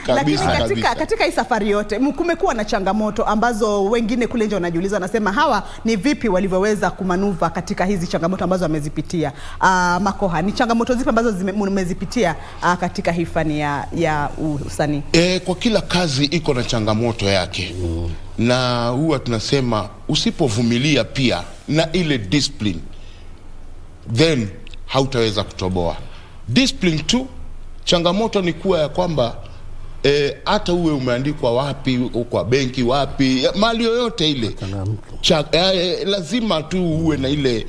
Lakini katika hii safari yote kumekuwa na changamoto ambazo wengine kule nje wanajiuliza, wanasema hawa ni vipi walivyoweza kumanuva katika hizi changamoto ambazo wamezipitia. Makoha, ni changamoto zipi ambazo mmezipitia katika hii fani ya usanii? Kwa kila kazi iko na changamoto yake. Na huwa tunasema usipovumilia pia na ile discipline, then hautaweza kutoboa. Discipline tu, changamoto ni kuwa ya kwamba hata uwe umeandikwa wapi, kwa benki wapi, mali yoyote ile, lazima tu uwe na ile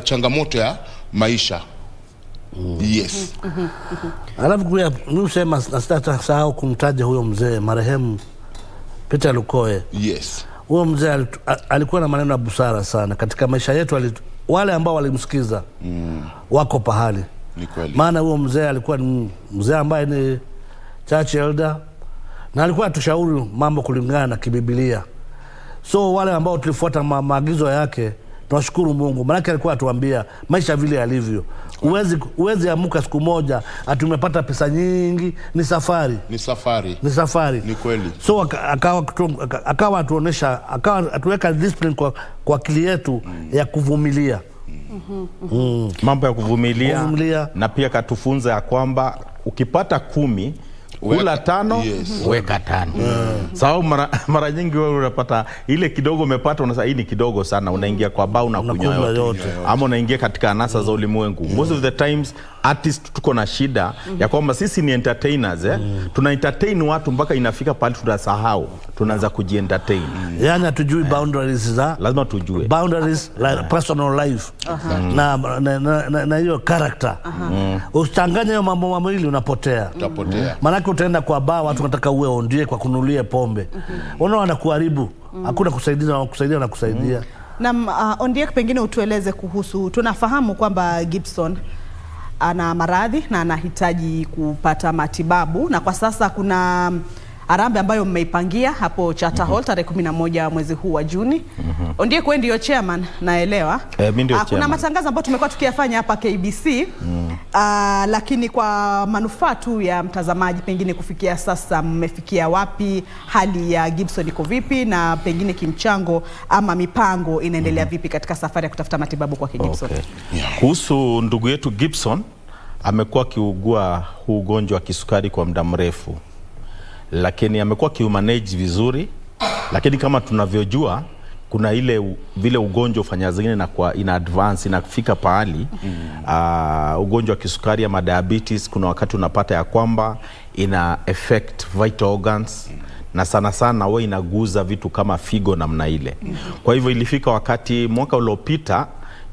changamoto ya maisha. Yes. Alafu pia msema sahau kumtaja huyo mzee marehemu Peter Lukoe. Yes. Huyo mzee alikuwa na maneno ya busara sana katika maisha yetu. Wale ambao walimsikiza wako pahali. Ni kweli. Maana huyo mzee alikuwa ni mzee ambaye ni church elder na alikuwa atushauri mambo kulingana na kibiblia. So wale ambao tulifuata maagizo yake, tunashukuru Mungu. Maana alikuwa atuambia maisha vile yalivyo. Uwezi amuka siku moja atumepata pesa nyingi, ni safari. Ni kweli. So akawa atuonesha, akawa atuweka discipline kwa akili yetu ya kuvumilia. Mambo ya kuvumilia. Na pia katufunza ya kwamba ukipata 10 kula 5, weka 5. Sababu mara nyingi wewe unapata ile kidogo umepata, unasema hii ni kidogo sana, unaingia kwa baa na kunywa yote. Ama unaingia katika anasa za ulimwengu. Most of the times artists tuko na shida ya kwamba sisi ni entertainers, tuna entertain watu mpaka inafika pale tunasahau, tunaanza kujientertain. Yani hatujui boundaries za, lazima tujue boundaries like personal life na hiyo character. Usichanganye hiyo mambo mawili, unapotea. Maana utaenda kwa bar, watu wanataka uwe ondie kwa kununulia pombe. Unaona wanakuharibu. Hakuna kusaidia na kusaidia. Na Ondiek, pengine utueleze kuhusu, tunafahamu kwamba Gibson ana maradhi na anahitaji kupata matibabu, na kwa sasa kuna harambee ambayo mmeipangia hapo Charter Hall tarehe 11 mwezi huu wa Juni. Ondiek, wewe ndio chairman, naelewa. Mimi ndio chairman. Kuna matangazo ambayo tumekuwa tukiyafanya hapa KBC, lakini kwa manufaa tu ya mtazamaji, pengine kufikia sasa mmefikia wapi? Hali ya Gibson iko vipi, na pengine kimchango ama mipango inaendelea vipi katika safari ya kutafuta matibabu kwa Gibson? Kuhusu ndugu yetu Gibson, amekuwa kiugua huu ugonjwa wa kisukari kwa muda mrefu, lakini amekuwa kiumanage vizuri. Lakini kama tunavyojua, kuna vile ugonjwa ufanya zingine na kwa in advance inafika pahali ugonjwa wa kisukari ama diabetes, kuna wakati unapata ya kwamba ina affect vital organs, na sana sana huwa inaguza vitu kama figo namna ile. Kwa hivyo ilifika wakati mwaka uliopita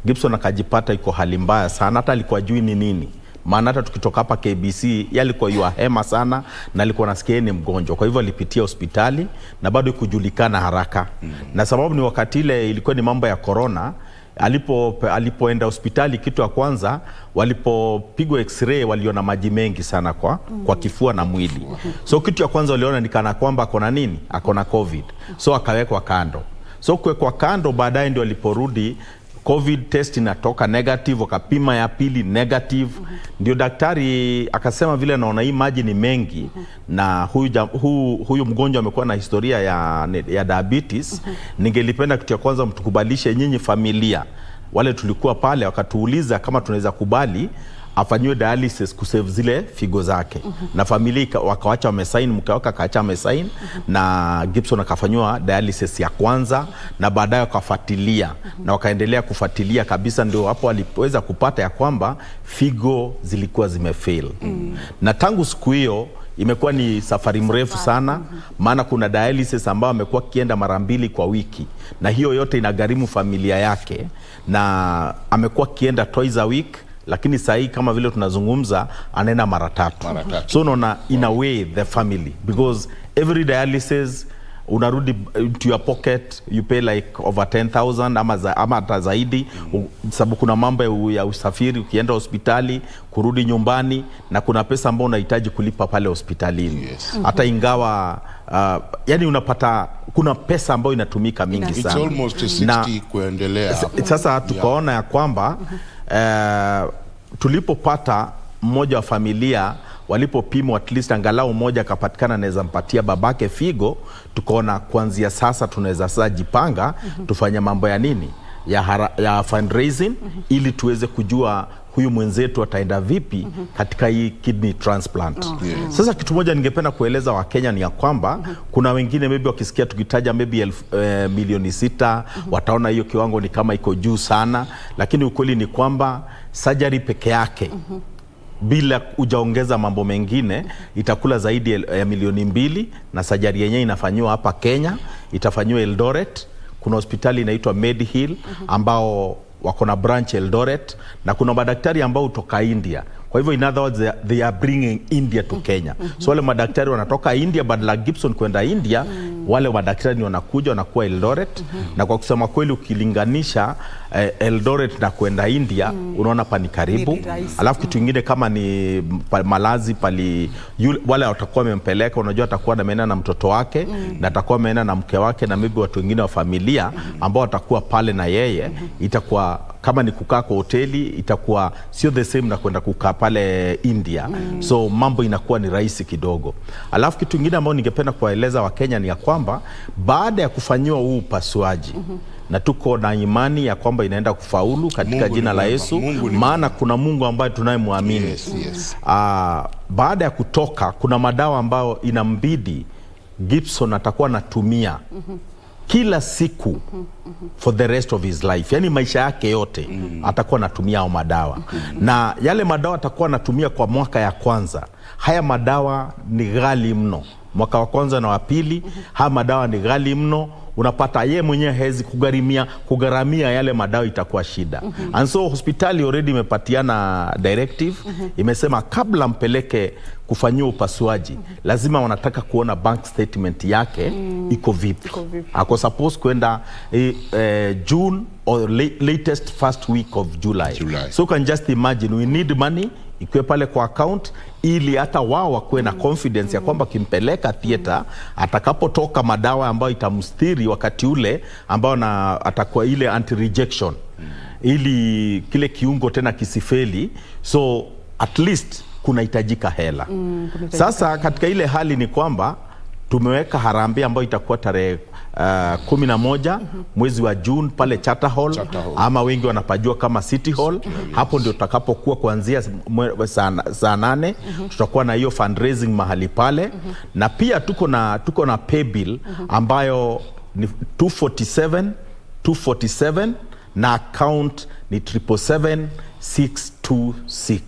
Gibson akajipata iko hali mbaya sana, hata alikuwa jui ni nini. Maana hata tukitoka hapa KBC yalikuwa yuahema sana na alikuwa nasikia ni mgonjwa. Kwa hivyo alipitia hospitali na bado kujulikana haraka. Na sababu ni wakati ile ilikuwa ni mambo ya corona. Alipoenda hospitali, kitu ya kwanza walipopigwa x-ray waliona maji mengi sana kwa kifua na mwili. So kitu ya kwanza waliona ni kana kwamba akona nini? Akona COVID. So akawekwa kando. So kuwekwa kando, baadaye ndio aliporudi COVID test inatoka negative, wakapima ya pili negative. Ndio daktari akasema vile naona hii maji ni mengi, na huyu mgonjwa amekuwa na historia ya diabetes. Ningelipenda kitu ya kwanza mtukubalishe nyinyi familia. Wale tulikuwa pale wakatuuliza kama tunaweza kubali afanywe dialysis kusave zile figo zake. Na familia wakawacha wamesign, mke wake akaacha amesign, na Gibson akafanywa dialysis ya kwanza, na baadaye wakafuatilia na wakaendelea kufuatilia kabisa. Ndio hapo walipoweza kupata ya kwamba figo zilikuwa zimefail. Na tangu siku hiyo imekuwa ni safari mrefu sana. Maana kuna dialysis ambao amekuwa kienda mara 2 kwa wiki, na hiyo yote inagharimu familia yake, na amekuwa kienda twice a week. Lakini sahi kama vile tunazungumza anaenda mara 3. So unaona, in a way the family, because every dialysis unarudi to your pocket, you pay like over 10,000 ama hata zaidi, sababu kuna mambo ya usafiri, ukienda hospitali, kurudi nyumbani, na kuna pesa ambayo unahitaji kulipa pale hospitalini. Hata ingawa yani unapata kuna pesa ambayo inatumika mingi sana. It's almost 60 kuendelea. Sasa tukaona ya kwamba tulipopata mmoja wa familia walipopimwa at least angalau mmoja akapatikana anaweza mpatia babake figo, tukaona kuanzia sasa tunaweza sasa jipanga tufanye mambo ya nini ya fundraising ili tuweze kujua huyu mwenzetu ataenda vipi katika hii kidney transplant. Sasa kitu moja ningependa kueleza Wakenya ni ya kwamba kuna wengine maybe wakisikia tukitaja maybe milioni 6 wataona hiyo kiwango ni kama iko juu sana, lakini ukweli ni kwamba surgery peke yake bila ujaongeza mambo mengine itakula zaidi ya milioni 2, na surgery yenyewe inafanywa hapa Kenya, itafanywa Eldoret. Kuna hospitali inaitwa Medihill ambao wako na branch Eldoret, na kuna madaktari ambao kutoka India. Kwa hivyo in other words they are bringing India to Kenya. So wale madaktari wanatoka India badala Gibson kwenda India, wale madaktari wanakuja wanakuwa Eldoret. Na kwa kusema kweli ukilinganisha Eldoret na kwenda India unaona pa ni karibu. Alafu kitu kingine kama ni malazi pali wale watakuwa wamempeleka, unajua atakuwa ameenda na mtoto wake na atakuwa ameenda na mke wake na maybe watu wengine wa familia ambao watakuwa pale na yeye, itakuwa kama ni kukaa kwa hoteli itakuwa sio the same na kwenda kukaa pale India. So mambo inakuwa ni rahisi kidogo. Alafu kitu kingine ambao ningependa kuwaeleza Wakenya ni ya kwamba baada ya kufanyiwa huu upasuaji na tuko na imani ya kwamba inaenda kufaulu katika jina la Yesu, maana kuna Mungu ambaye tunayemwamini. Baada ya kutoka kuna madawa ambayo inambidi Gibson atakuwa anatumia kila siku for the rest of his life, yani maisha yake yote atakuwa anatumia hao madawa. Na yale madawa atakuwa anatumia kwa mwaka ya kwanza, haya madawa ni ghali mno. Mwaka wa kwanza na wa pili haya madawa ni ghali mno. Unapata yeye mwenyewe hawezi kugharamia yale madawa, itakuwa shida. And so hospitali already imepatiana directive, imesema kabla mpeleke kufanyia upasuaji lazima wanataka kuona bank statement yake iko vipi. Ako suppose kwenda June or latest first week of July. So you can just imagine we need money ikuwe pale kwa account ili hata wao wakuwe na confidence ya kwamba kimpeleka theater atakapotoka madawa ambayo itamstiri wakati ule ambao atakuwa ile anti-rejection ili kile kiungo tena kisifeli. So at least kunahitajika hela. Sasa katika ile hali ni kwamba tumeweka harambee ambayo itakuwa tarehe 11 mwezi wa June pale Charter Hall, ama wengi wanapajua kama City Hall. Hapo ndio tutakapokuwa kuanzia saa 8 tutakuwa na hiyo fundraising mahali pale. Na pia tuko na pay bill ambayo ni 247 na account ni 777-626.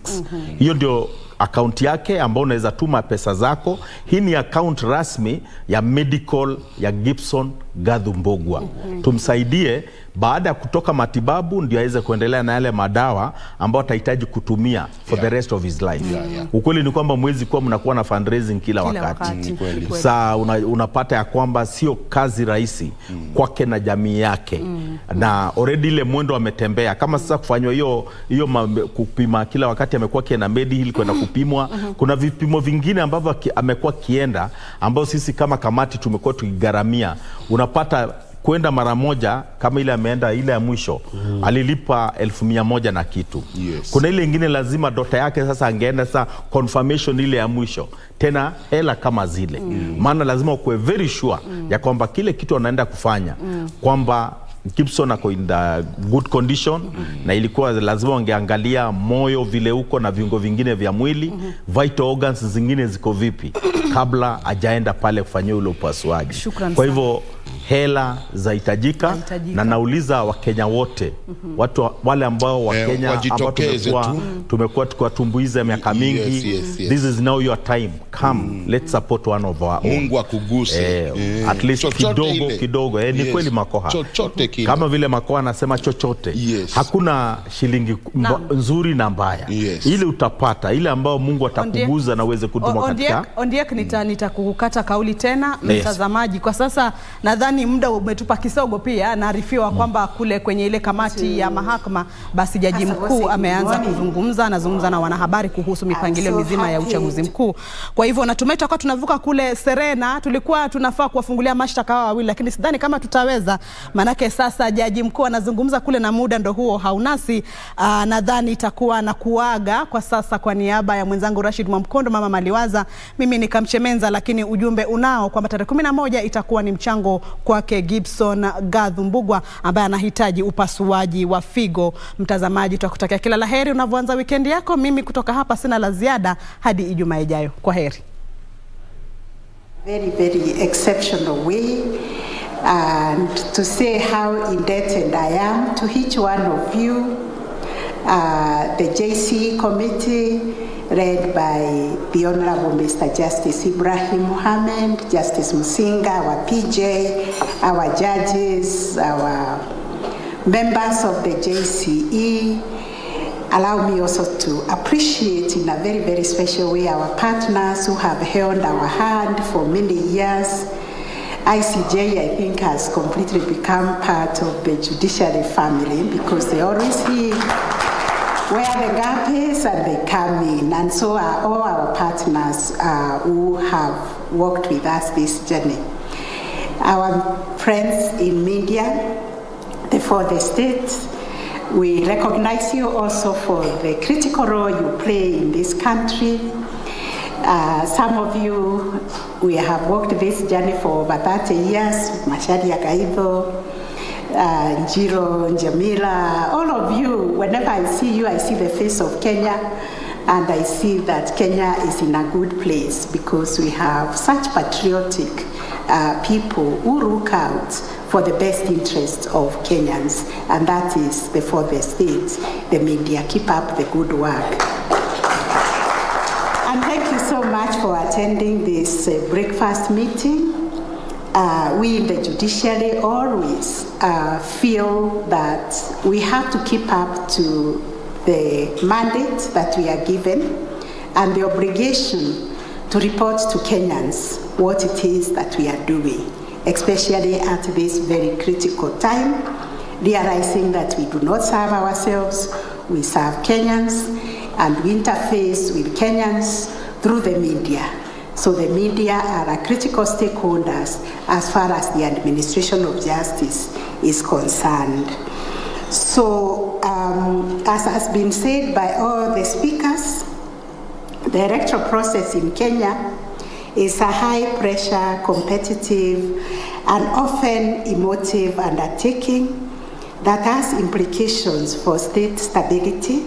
Hiyo ndio account yake ambao unaweza tuma pesa zako. Hii ni account rasmi ya medical ya Gibson Gathu Mbogwa. Tumsaidie baada ya kutoka matibabu ndio aweze kuendelea na yale madawa ambao atahitaji kutumia for the rest of his life. Ukweli ni kwamba mwezi kwa mnakuwa na fundraising kila wakati. Saa unapata ya kwamba sio kazi rahisi kwake na jamii yake. Na already ile mwendo ametembea. Kama sasa kufanywa hiyo kupima kila wakati amekuwa kienda Medihill kwenda kupimwa. Kuna vipimo vingine ambavyo amekuwa kienda ambao sisi kama kamati tumekuwa tukigharamia. Unapata kwenda mara moja kama ile ameenda ile ya mwisho alilipa 1,100 na kitu. Kuna ile nyingine lazima dota yake sasa angeenda sasa confirmation ile ya mwisho tena hela kama zile. Maana lazima ukue very sure ya kwamba kile kitu anaenda kufanya kwamba Gibson ako in the good condition. Na ilikuwa lazima wangeangalia moyo vile uko na viungo vingine vya mwili, vital organs zingine ziko vipi kabla ajaenda pale kufanyia ule upasuaji. Kwa hivyo hela zahitajika. Na nauliza Wakenya wote, watu wale ambao Wakenya ambao tumekuwa tukiwatumbuiza miaka mingi, this is now your time, come let's support one of our own. Mungu akuguse at least kidogo ni kweli Makoha kama vile Makoha anasema chochote. Hakuna shilingi nzuri na mbaya. Ile utapata ile ambao Mungu atakuguza na uweze kuduma katika. Ondiek nitakukata kauli tena mtazamaji. Kwa sasa nadhani nadhani muda umetupa kisogo pia. Naarifiwa kwamba kule kwenye ile kamati ya mahakama basi jaji mkuu ameanza anazungumza na wanahabari kuhusu mipangilio mizima ya uchaguzi mkuu. Kwa hivyo natumai tutakuwa tunavuka kule Serena. Tulikuwa tunafaa kuwafungulia mashtaka hawa wawili, lakini sidhani kama tutaweza, manake sasa jaji mkuu anazungumza kule na muda ndo huo haunasi. Nadhani itakuwa na kuaga kwa sasa. Kwa niaba ya mwenzangu Rashid Mwamkondo, mama Maliwaza, mimi ni Kamchemenza, lakini ujumbe unao kwamba tarehe 11 itakuwa ni mchango kwake Gibson Gathumbugwa ambaye anahitaji upasuaji wa figo. Mtazamaji, tutakutakia kila laheri unavyoanza weekend yako. Mimi kutoka hapa sina la ziada hadi Ijumaa ijayo. Kwa heri. Very, very exceptional way, and to say how indebted I am to each one of you, the JC committee led by the Honorable Mr. Justice Ibrahim Mohammed, Justice Musinga, our PJ, our judges, our members of the JCE. Allow me also to appreciate in a very, very special way our partners who have held our hand for many years. ICJ, I think, has completely become part of the judiciary family because they always see where the gap is and they come in. And so are all our partners who have worked with us this journey. Our friends in media, the fourth estate, we recognize you also for the critical role you play in this country. Some of you, we have worked this journey for over 30 years. Masharia Gaido, Njiro, Njamila, all of you, whenever I see you, I see the face of Kenya, and I see that Kenya is in a good place because we have such patriotic people who look out for the best interests of Kenyans, and that is the fourth estate, the media. Keep up the good work. And thank you so much for attending this breakfast meeting. We in the judiciary always feel that we have to keep up to the mandate that we are given and the obligation to report to Kenyans what it is that we are doing, especially at this very critical time, realizing that we do not serve ourselves, we serve Kenyans, and we interface with Kenyans through the media. So the media are a critical stakeholders as far as the administration of justice is concerned. So, as has been said by all the speakers, the electoral process in Kenya is a high-pressure, competitive, and often emotive undertaking that has implications for state stability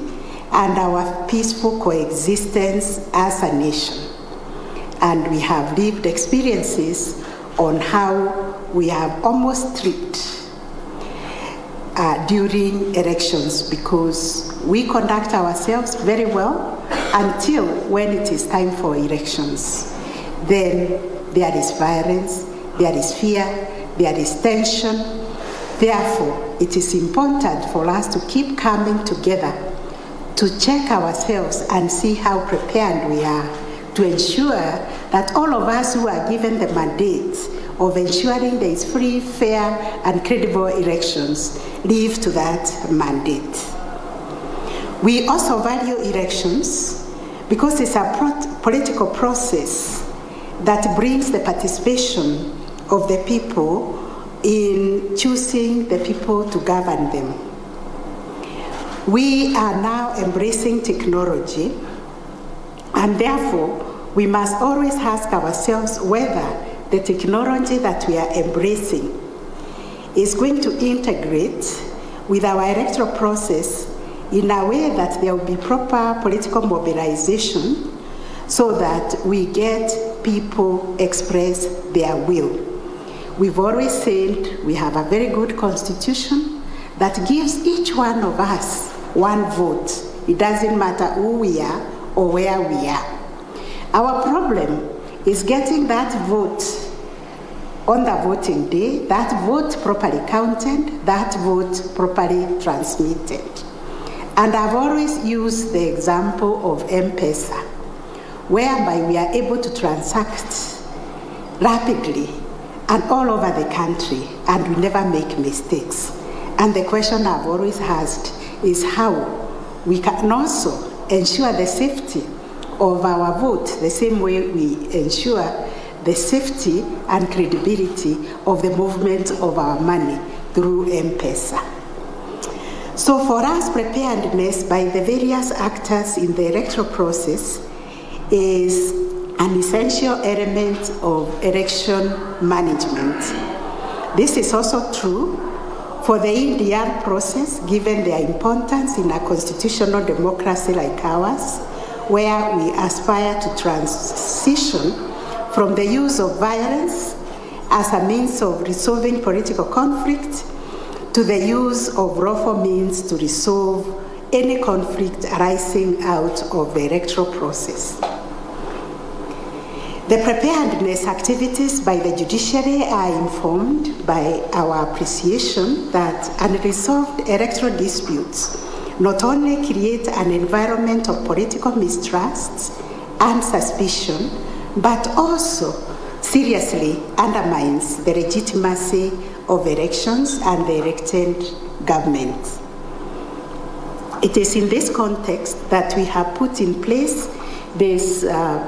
and our peaceful coexistence as a nation. And we have lived experiences on how we have almost tripped during elections because we conduct ourselves very well until when it is time for elections. Then there is violence, there is fear, there is tension. Therefore, it is important for us to keep coming together to check ourselves and see how prepared we are to ensure that all of us who are given the mandate of ensuring there is free, fair, and credible elections live to that mandate. We also value elections because it's a political process that brings the participation of the people in choosing the people to govern them. We are now embracing technology, and therefore we must always ask ourselves whether the technology that we are embracing is going to integrate with our electoral process in a way that there will be proper political mobilization so that we get people express their will. We've always said we have a very good constitution that gives each one of us one vote. It doesn't matter who we are or where we are. Our problem is getting that vote on the voting day, that vote properly counted, that vote properly transmitted. And I've always used the example of M-Pesa, whereby we are able to transact rapidly and all over the country, and we never make mistakes. And the question I've always asked is how we can also ensure the safety of our vote the same way we ensure the safety and credibility of the movement of our money through M-Pesa. So for us, preparedness by the various actors in the electoral process is an essential element of election management. This is also true for the NDR process, given their importance in a constitutional democracy like ours, where we aspire to transition from the use of violence as a means of resolving political conflict to the use of lawful means to resolve any conflict arising out of the electoral process. The preparedness activities by the judiciary are informed by our appreciation that unresolved electoral disputes not only create an environment of political mistrust and suspicion, but also seriously undermines the legitimacy of elections and the elected government. It is in this context that we have put in place this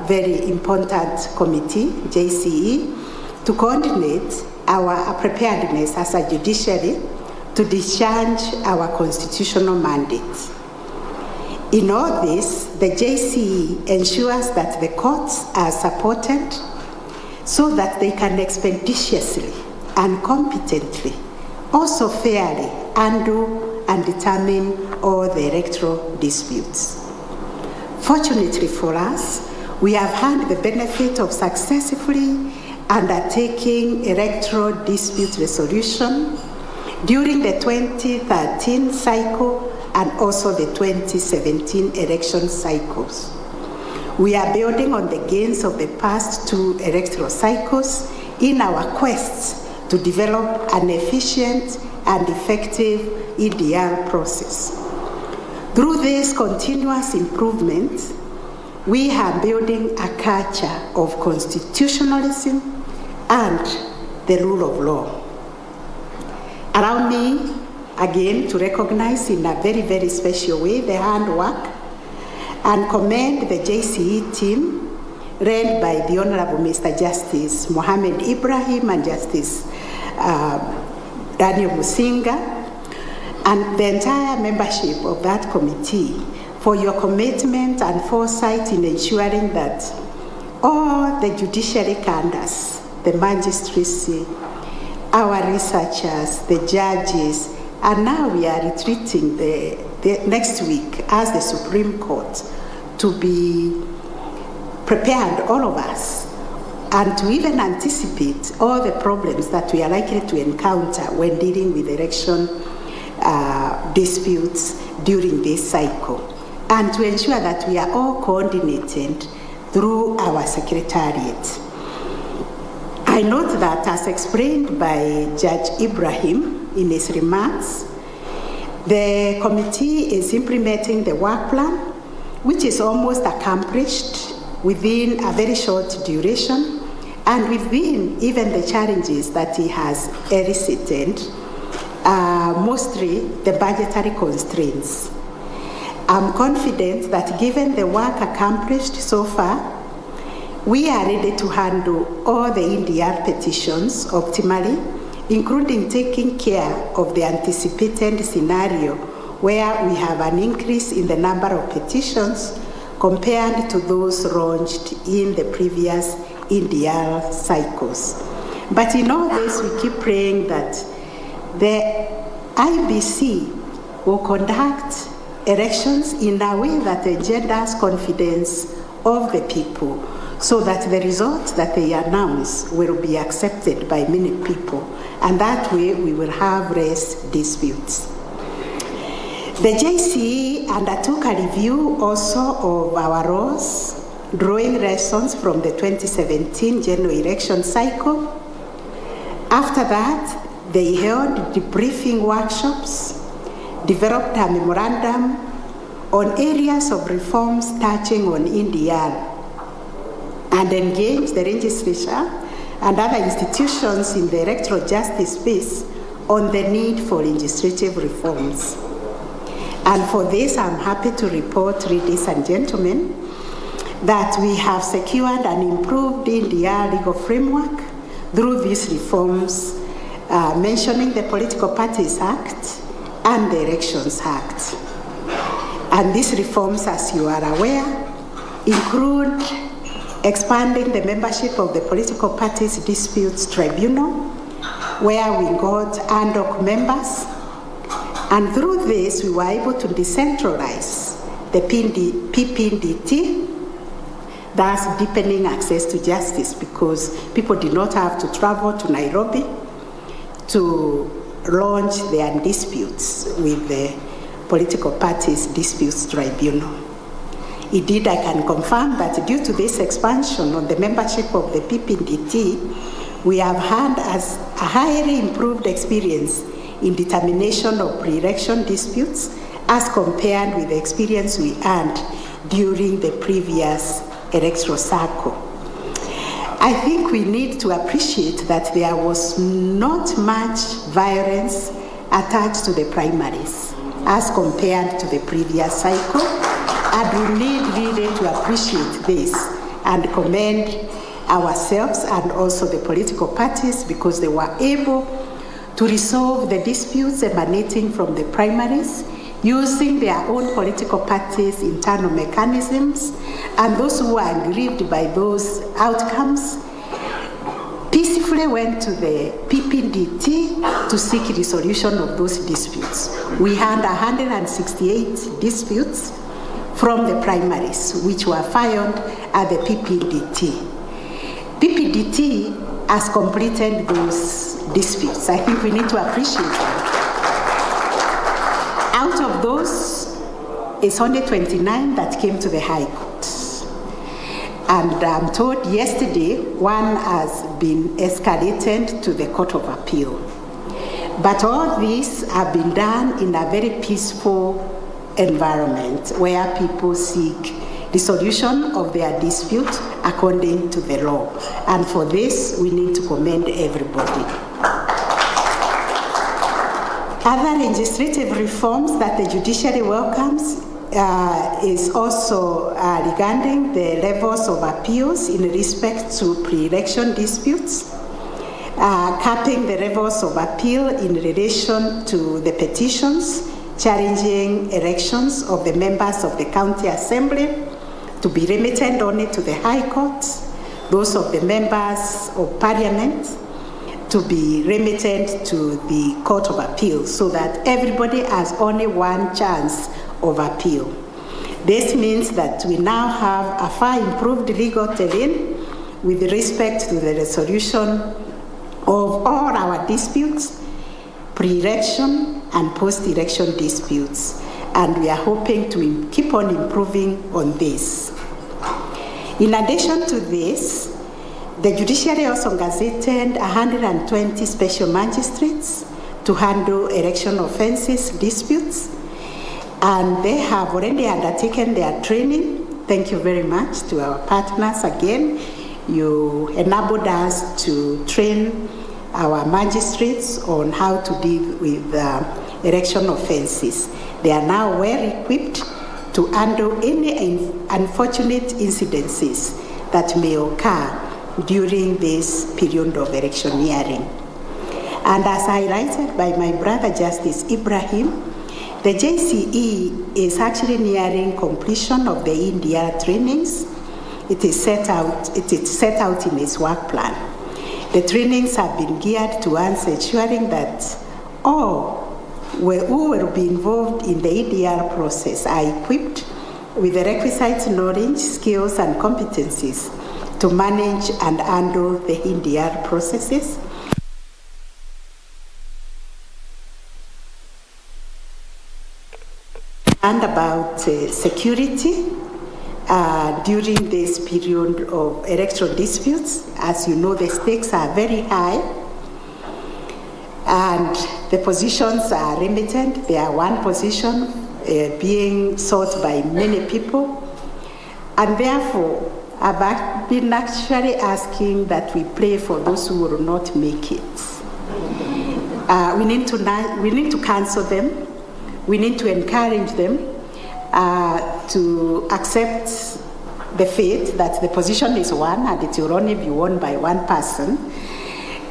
very important committee, JCE, to coordinate our preparedness as a judiciary to discharge our constitutional mandate. In all this, the JCE ensures that the courts are supported so that they can expeditiously and competently, also fairly, undo and determine all the electoral disputes. Fortunately for us, we have had the benefit of successfully undertaking electoral dispute resolution during the 2013 cycle and also the 2017 election cycles. We are building on the gains of the past two electoral cycles in our quests to develop an efficient and effective EDR process. Through this continuous improvement, we are building a culture of constitutionalism and the rule of law. Allow me again to recognize in a very, very special way the handwork and commend the JCE team led by the Honorable Mr. Justice Mohammed Ibrahim and Justice Daniel Musinga, and the entire membership of that committee for your commitment and foresight in ensuring that all the judiciary cadres, the magistracy, our researchers, the judges, and now we are retreating the next week as the Supreme Court to be prepared, all of us, and to even anticipate all the problems that we are likely to encounter when dealing with election disputes during this cycle, and to ensure that we are all coordinated through our secretariat. I note that, as explained by Judge Ibrahim in his remarks, the committee is implementing the work plan, which is almost accomplished within a very short duration, and within even the challenges that he has elicited, mostly the budgetary constraints. I'm confident that given the work accomplished so far, we are ready to handle all the NDR petitions optimally, including taking care of the anticipated scenario where we have an increase in the number of petitions compared to those launched in the previous NDR cycles. But in all this, we keep praying that the IBC will conduct elections in a way that engenders confidence of the people, so that the results that they announce will be accepted by many people, and that way we will have less disputes. The JCE undertook a review also of our laws, drawing lessons from the 2017 general election cycle. After that, they held debriefing workshops, developed a memorandum on areas of reforms touching on NDR, and engaged the legislature and other institutions in the electoral justice space on the need for legislative reforms. And for this, I'm happy to report, ladies and gentlemen, that we have secured an improved India legal framework through these reforms, mentioning the Political Parties Act and the Elections Act. And these reforms, as you are aware, include expanding the membership of the Political Parties Disputes Tribunal, where we got ad hoc members. And through this, we were able to decentralize the PPDT, thus deepening access to justice, because people did not have to travel to Nairobi to launch their disputes with the Political Parties Disputes Tribunal. Indeed, I can confirm that due to this expansion on the membership of the PPDT, we have had a highly improved experience in determination of pre-election disputes as compared with the experience we had during the previous electoral cycle. I think we need to appreciate that there was not much violence attached to the primaries as compared to the previous cycle, and we need really to appreciate this and commend ourselves and also the political parties, because they were able to resolve the disputes emanating from the primaries using their own political parties' internal mechanisms, and those who were aggrieved by those outcomes peacefully went to the PPDT to seek resolution of those disputes. We had 168 disputes from the primaries, which were filed at the PPDT. PPDT has completed those disputes. I think we need to appreciate that. Out of those, it's only 29 that came to the High Court. And I'm told yesterday, one has been escalated to the Court of Appeal. But all these have been done in a very peaceful environment where people seek the solution of their dispute according to the law. And for this, we need to commend everybody. Other legislative reforms that the judiciary welcomes is also regarding the levels of appeals in respect to pre-election disputes, capping the levels of appeal in relation to the petitions challenging elections of the members of the county assembly to be limited only to the High Court, those of the members of parliament to be limited to the Court of Appeal, so that everybody has only one chance of appeal. This means that we now have a far improved legal terrain with respect to the resolution of all our disputes, pre-election and post-election disputes. And we are hoping to keep on improving on this. In addition to this, the judiciary also gazetted 120 special magistrates to handle election offenses disputes, and they have already undertaken their training. Thank you very much to our partners again. You enabled us to train our magistrates on how to deal with election offenses. They are now well equipped to handle any unfortunate incidences that may occur during this period of electioneering. And as highlighted by my brother Justice Ibrahim, the JCE is actually nearing completion of the India trainings. It is set out in its work plan. The trainings have been geared towards ensuring that all who will be involved in the EDR process are equipped with the requisite knowledge, skills, and competencies to manage and handle the EDR processes. And about security during this period of electoral disputes. As you know, the stakes are very high and the positions are limited. They are one position being sought by many people, and therefore, been actually asking that we pray for those who will not make it. We need to counsel them. We need to encourage them to accept the faith that the position is one and it will only be won by one person,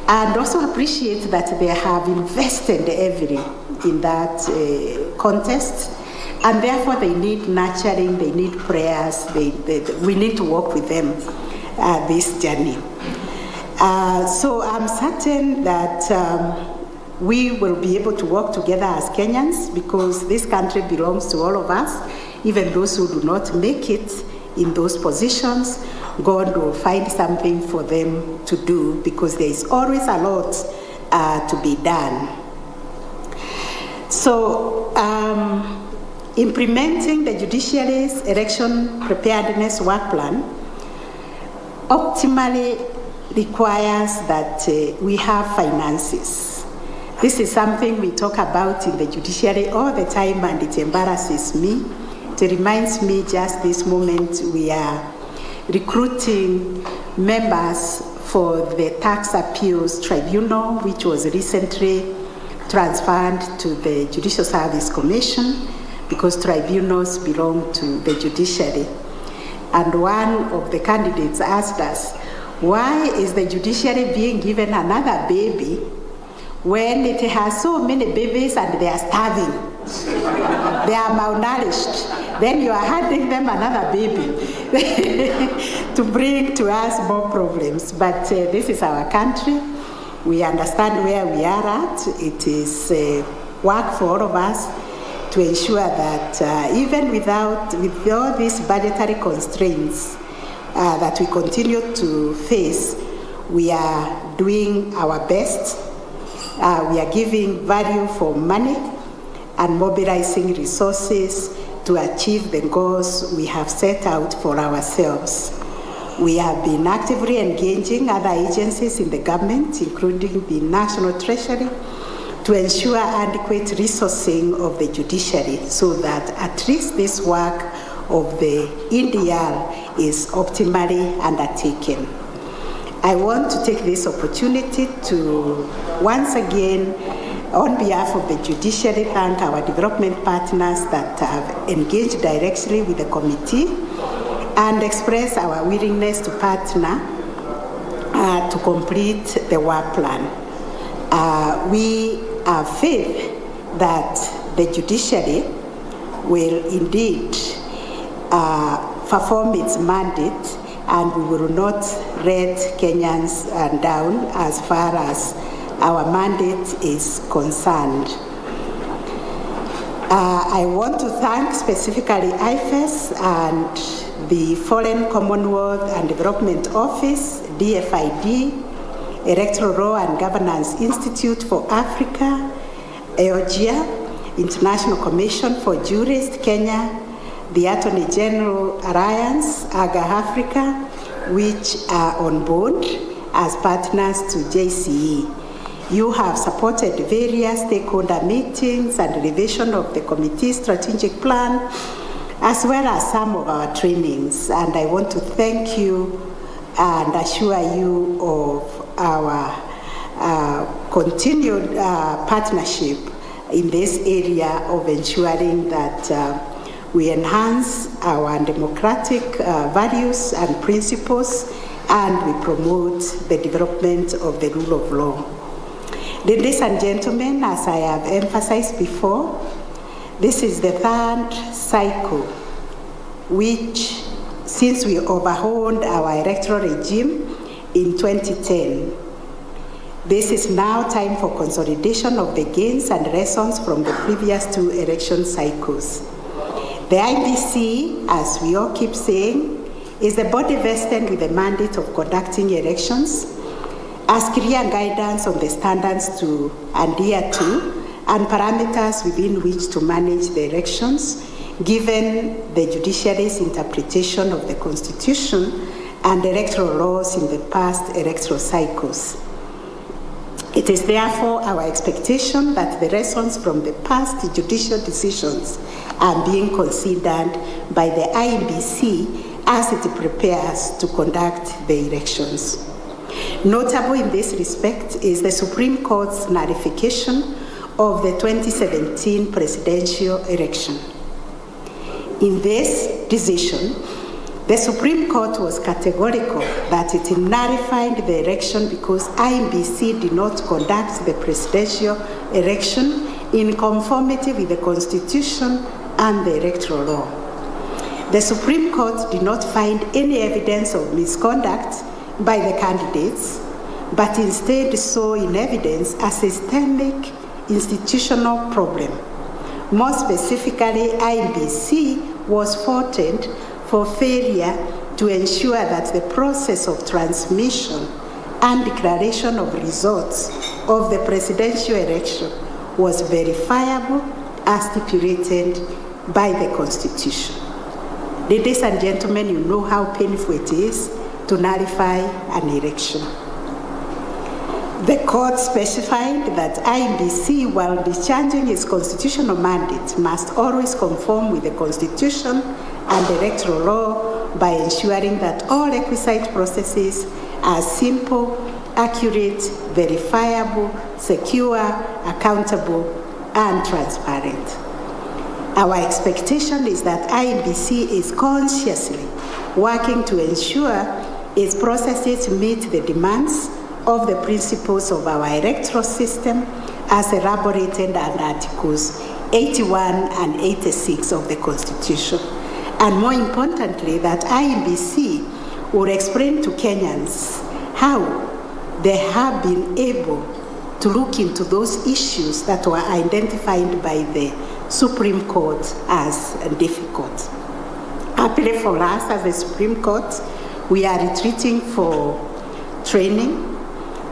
and also appreciate that they have invested heavily in that contest, and therefore they need nurturing, they need prayers, we need to walk with them this journey. So I'm certain that we will be able to work together as Kenyans, because this country belongs to all of us, even those who do not make it in those positions. God will find something for them to do, because there is always a lot to be done. So, implementing the judiciary's election preparedness work plan optimally requires that we have finances. This is something we talk about in the judiciary all the time, and it embarrasses me. It reminds me just this moment we are recruiting members for the Tax Appeals Tribunal, which was recently transferred to the Judicial Service Commission, because tribunals belong to the judiciary. And one of the candidates asked us, why is the judiciary being given another baby when it has so many babies and they are starving? They are malnourished. Then you are handing them another baby to bring to us more problems. But this is our country. We understand where we are at. It is work for all of us to ensure that even with all these budgetary constraints that we continue to face, we are doing our best. We are giving value for money and mobilizing resources to achieve the goals we have set out for ourselves. We have been actively engaging other agencies in the government, including the National Treasury, to ensure adequate resourcing of the judiciary, so that at least this work of the NDR is optimally undertaken. I want to take this opportunity to once again, on behalf of the judiciary, thank our development partners that have engaged directly with the committee and express our willingness to partner to complete the work plan. We have faith that the judiciary will indeed perform its mandate, and we will not let Kenyans down as far as our mandate is concerned. I want to thank specifically IFES and the Foreign Commonwealth and Development Office, DFID, Electoral Law and Governance Institute for Africa, EOGIA, International Commission for Jurists, Kenya, the Attorney General Alliance, AGA Africa, which are on board as partners to JCE. You have supported various stakeholder meetings and revision of the committee's strategic plan, as well as some of our trainings. And I want to thank you and assure you of our continued partnership in this area of ensuring that we enhance our democratic values and principles, and we promote the development of the rule of law. Ladies and gentlemen, as I have emphasized before, this is the third cycle which, since we overhauled our electoral regime in 2010, this is now time for consolidation of the gains and lessons from the previous two election cycles. The IBC, as we all keep saying, is the body vested with the mandate of conducting elections, as clear guidance on the standards to adhere to and parameters within which to manage the elections, given the judiciary's interpretation of the Constitution and electoral laws in the past electoral cycles. It is therefore our expectation that the lessons from the past judicial decisions are being considered by the IBC as it prepares to conduct the elections. Notable in this respect is the Supreme Court's nullification of the 2017 presidential election. In this decision, the Supreme Court was categorical that it nullified the election because IEBC did not conduct the presidential election in conformity with the Constitution and the Electoral law. The Supreme Court did not find any evidence of misconduct by the candidates, but instead saw in evidence a systemic institutional problem. More specifically, IEBC was faulted for failure to ensure that the process of transmission and declaration of results of the presidential election was verifiable as stipulated by the Constitution. Ladies and gentlemen, you know how painful it is to nullify an election. The court specified that IEBC, while discharging its constitutional mandate, must always conform with the Constitution and electoral law by ensuring that all requisite processes are simple, accurate, verifiable, secure, accountable, and transparent. Our expectation is that IEBC is consciously working to ensure its processes meet the demands of the principles of our electoral system as elaborated under Articles 81 and 86 of the Constitution. And more importantly, that IEBC will explain to Kenyans how they have been able to look into those issues that were identified by the Supreme Court as difficult. Happily for us as the Supreme Court, we are retreating for training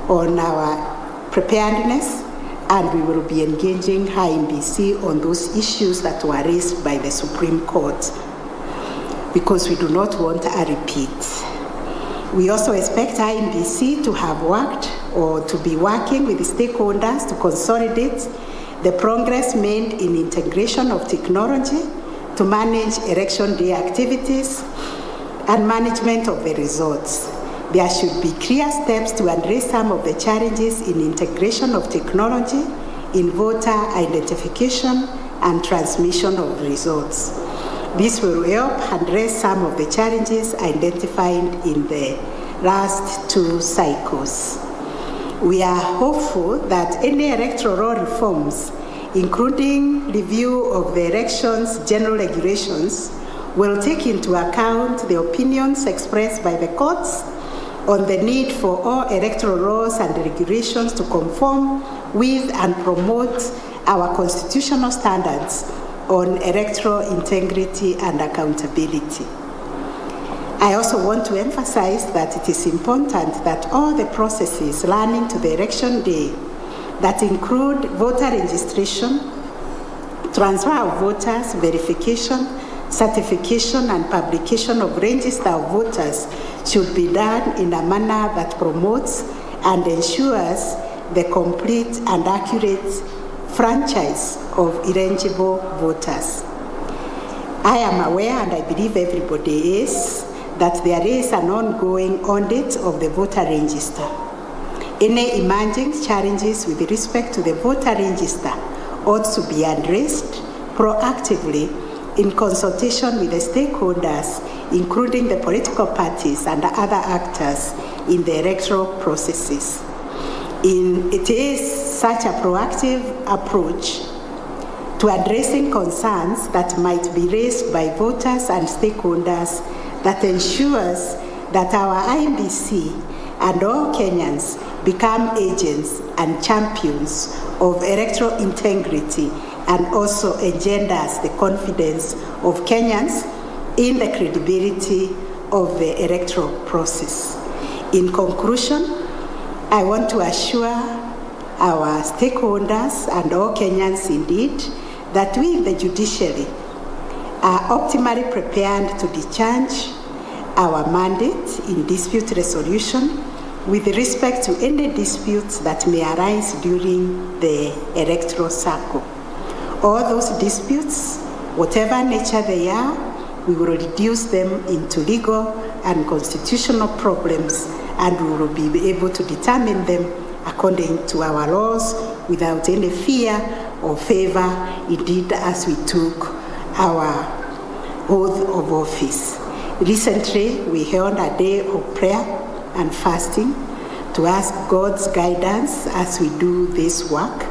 on our preparedness, and we will be engaging IEBC on those issues that were raised by the Supreme Court, because we do not want a repeat. We also expect IEBC to have worked or to be working with the stakeholders to consolidate the progress made in integration of technology to manage election day activities and management of the results. There should be clear steps to address some of the challenges in integration of technology in voter identification and transmission of results. This will help address some of the challenges identified in the last two cycles. We are hopeful that any electoral law reforms, including review of the elections general regulations, will take into account the opinions expressed by the courts on the need for all electoral laws and regulations to conform with and promote our constitutional standards on electoral integrity and accountability. I also want to emphasize that it is important that all the processes leading to the election day that include voter registration, transfer of voters, verification, certification, and publication of register of voters should be done in a manner that promotes and ensures the complete and accurate franchise of eligible voters. I am aware, and I believe everybody is, that there is an ongoing audit of the voter register. Any emerging challenges with respect to the voter register ought to be addressed proactively in consultation with the stakeholders, including the political parties and other actors in the electoral processes. It is such a proactive approach to addressing concerns that might be raised by voters and stakeholders that ensures that our IEBC and all Kenyans become agents and champions of electoral integrity, and also engenders the confidence of Kenyans in the credibility of the electoral process. In conclusion, I want to assure our stakeholders and all Kenyans indeed that we, the Judiciary, are optimally prepared to discharge our mandate in dispute resolution with respect to any disputes that may arise during the electoral cycle. All those disputes, whatever nature they are, we will reduce them into legal and constitutional problems, and we will be able to determine them according to our laws without any fear or favor, indeed as we took our oath of office. Recently, we held a day of prayer and fasting to ask God's guidance as we do this work,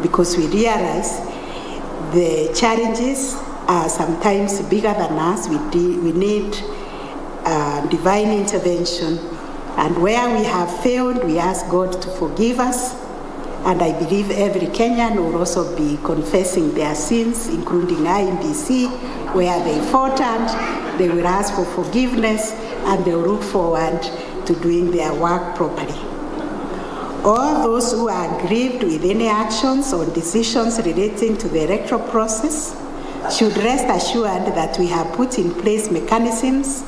because we realize the challenges are sometimes bigger than us. We need divine intervention, and where we have failed, we ask God to forgive us. And I believe every Kenyan will also be confessing their sins, including IMBC, where they faltered. They will ask for forgiveness, and they will look forward to doing their work properly. All those who are aggrieved with any actions or decisions relating to the electoral process should rest assured that we have put in place mechanisms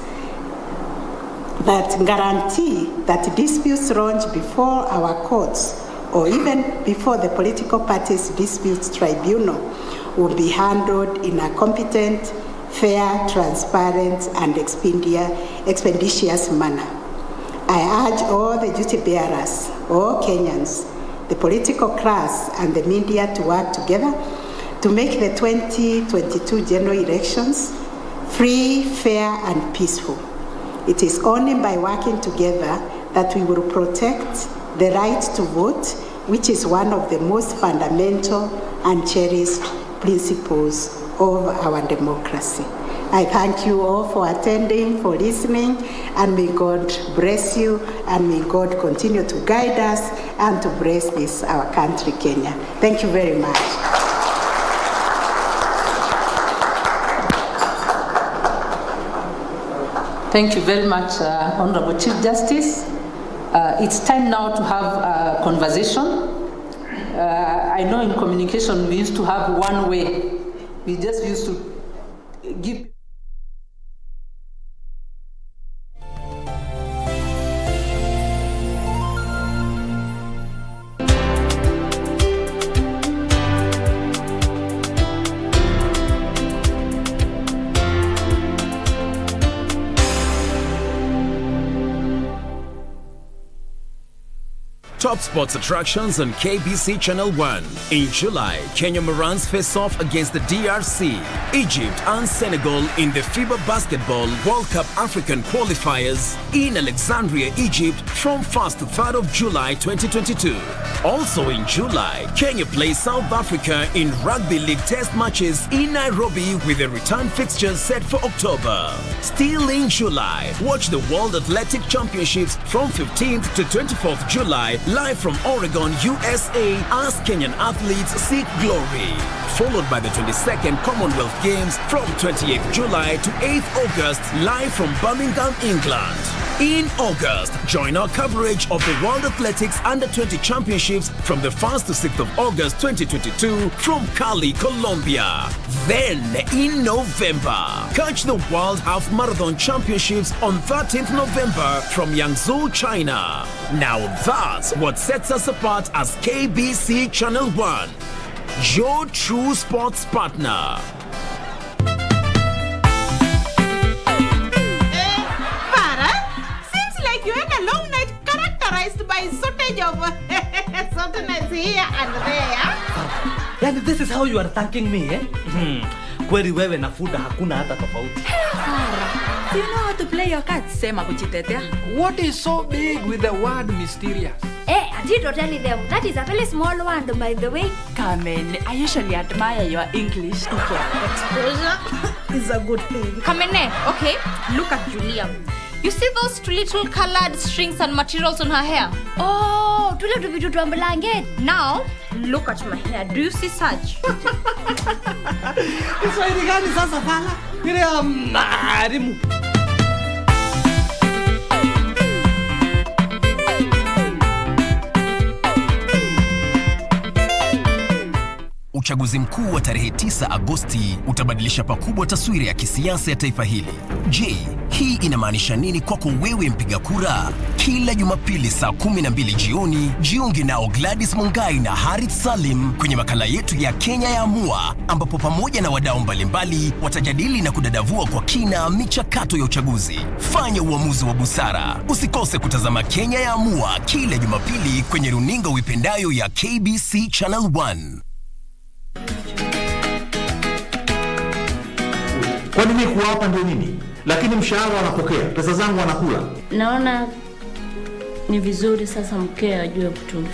that guarantee that disputes launched before our courts or even before the political parties' disputes tribunal will be handled in a competent, fair, transparent, and expeditious manner. I urge all the duty bearers, all Kenyans, the political class, and the media to work together to make the 2022 general elections free, fair, and peaceful. It is only by working together that we will protect the right to vote, which is one of the most fundamental and cherished principles of our democracy. I thank you all for attending, for listening, and may God bless you, and may God continue to guide us and to bless this, our country, Kenya. Thank you very much. Thank you very much, Honorable Chief Justice. It's time now to have a conversation. I know in communication we used to have one way. We just used to give. Top sports attractions on KBC Channel 1. In July, Kenya Morans face off against the DRC, Egypt and Senegal in the FIBA Basketball World Cup African qualifiers in Alexandria, Egypt from 1st to 3rd of July 2022. Also in July, Kenya plays South Africa in Rugby League test matches in Nairobi with the return fixtures set for October. Still in July, watch the World Athletic Championships from 15th to 24th July live from Oregon, USA as Kenyan athletes seek glory. Followed by the 22nd Commonwealth Games from 28th July to 8th August live from Birmingham, England. In August, join our coverage of the World Athletics Under-20 Championships from the 1st to 6th of August 2022 from Cali, Colombia. Then, in November, catch the World Half Marathon Championships on 13th November from Yangzhou, China. Now that's what sets us apart as KBC Channel 1, your true sports partner. You had a long night characterized by shortage of softness here and there. And this is how you are thanking me, eh? Kweli wewe na Fuda hakuna hata tofauti. Farah, do you know how to play your cards? Sema kujitetea. What is so big with the word mysterious? I did not tell them. That is a very small word, by the way. Kamene, I usually admire your English. Okay, exposure is a good thing. Kamene, okay, look at Julia. You see those little colored strings and materials on her hair? Oh, tule tuvitu twa blanket. Now, look at my hair. Do you see such? Kiswahili gani sasa fala? Ile marimu. uchaguzi mkuu wa tarehe 9 Agosti utabadilisha pakubwa taswira ya kisiasa ya taifa hili. Je, hii inamaanisha nini kwako wewe mpiga kura? Kila Jumapili saa 12 jioni, jiunge nao Gladys Mungai na Harith Salim kwenye makala yetu ya Kenya ya Amua, ambapo pamoja na wadau mbalimbali watajadili na kudadavua kwa kina michakato ya uchaguzi. Fanya uamuzi wa busara. Usikose kutazama Kenya ya Amua kila Jumapili kwenye runinga uipendayo ya KBC Channel 1. Kwani mimi kuwa hapa ndio nini? Lakini mshahara wanapokea, pesa zangu wanakula. Naona ni vizuri sasa mkeo ajue kutunza.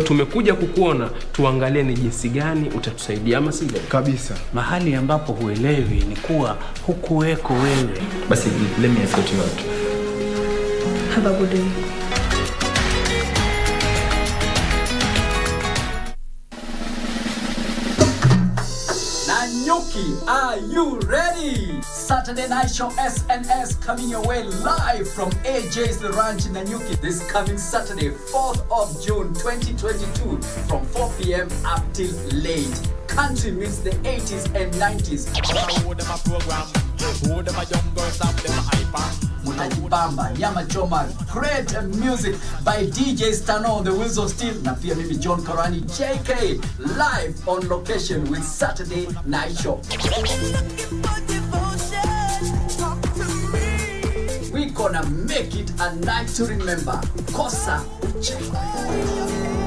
Tumekuja kukuona tuangalie ni jinsi gani utatusaidia, ama sivyo? Kabisa. Mahali ambapo huelewi ni kuwa hukuweko wewe. Basi let me escort you out. Have a good day. Nanyuki, are you ready? Saturday Night Show SNS coming your way live from AJ's The Ranch in Nanyuki this coming Saturday, 4th of June 2022 from 4 p.m. up till late. Country meets the 80s and 90s. Mutajibamba, Nyama Choma, great music by DJ Stano, the Wheels of Steel, na pia mimi John Karani, JK, live on location with Saturday Night Show. We gonna make it a night to remember. Kosa Uche.